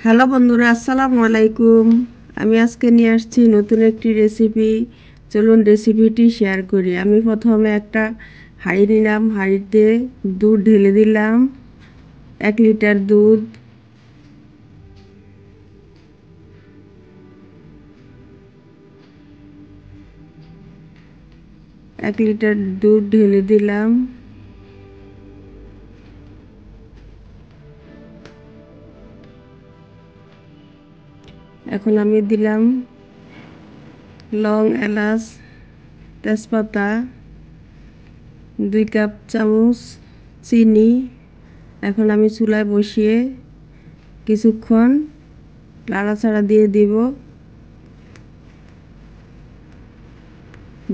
Hello বন্ধুরা, আসসালামু আলাইকুম। আমি আজকে নিয়ে আসছি নতুন একটি রেসিপি। চলুন রেসিপিটি শেয়ার করি। আমি প্রথমে একটা হাঁড়ি নিলাম, হাঁড়িতে দুধ ঢেলে দিলাম। 1 লিটার দুধ। এক লিটার দুধ ঢেলে দিলাম। এখন আমি দিলাম লং, এলাচ, তেজপাতা, 2 কাপ চামচ চিনি। এখন আমি চুলায় বসিয়ে কিছুক্ষণ নাড়াচাড়া দিয়ে দিব।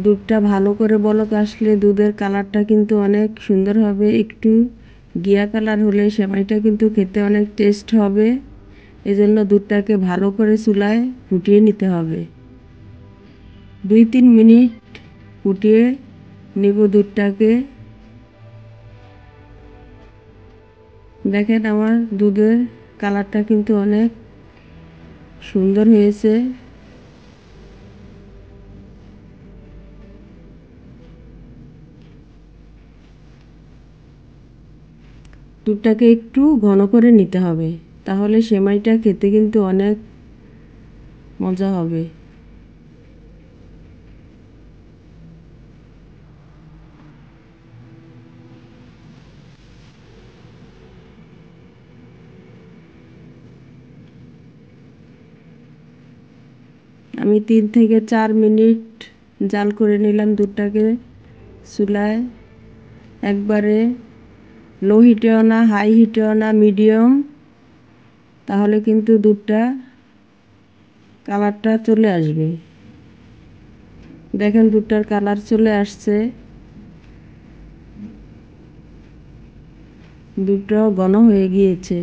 দুধটা ভালো করে বলক আসলে দুধের কালারটা কিন্তু অনেক সুন্দর হবে। একটু ঘিয়া কালার হলে সেমাইটা কিন্তু খেতে অনেক টেস্ট হবে। এজন্য দুধটাকে ভালো করে চুলায় ফুটিয়ে নিতে হবে। 2-3 মিনিট ফুটিয়ে নিব দুধটাকে। দেখেন আমার দুধের কালারটা কিন্তু অনেক সুন্দর হয়েছে। দুধটাকে একটু ঘন করে নিতে হবে, তাহলে সেমাইটা খেতে কিন্তু অনেক মজা হবে। আমি 3 থেকে 4 মিনিট জাল করে নিলাম দুধটাকে চুলায়। একবারে লো হিটেও না, হাই হিটেও না, মিডিয়াম, তাহলে কিন্তু দুধটা কালারটা চলে আসবে। দেখেন দুধটার কালার চলে আসছে, দুধটাও ঘন হয়ে গিয়েছে।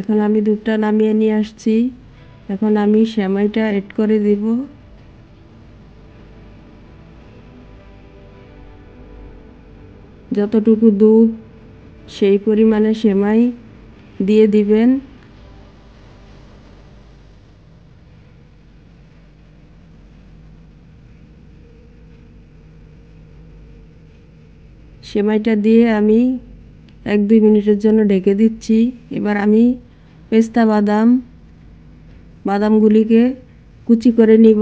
এখন আমি দুধটা নামিয়ে নিয়ে আসছি। এখন আমি সেমাইটা এড করে দিব। যতটুকু দুধ সেই পরিমাণে সেমাই দিয়ে দিবেন। সেমাইটা দিয়ে আমি 1-2 মিনিটের জন্য ঢেকে দিচ্ছি। এবার আমি পেস্তা বাদামগুলিকে কুচি করে নিব।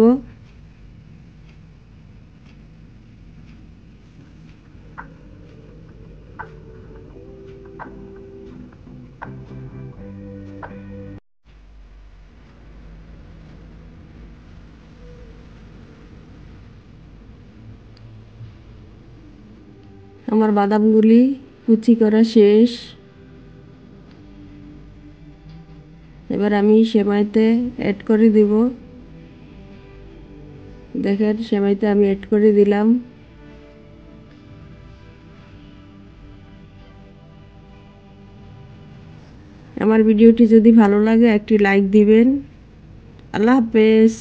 আমার বাদামগুলি কুচি করা শেষ। এবার আমি সেমাইতে অ্যাড করে দিব। দেখেন সেমাইতে আমি অ্যাড করে দিলাম। আমার ভিডিওটি যদি ভালো লাগে একটি লাইক দিবেন। আল্লাহ হাফেজ।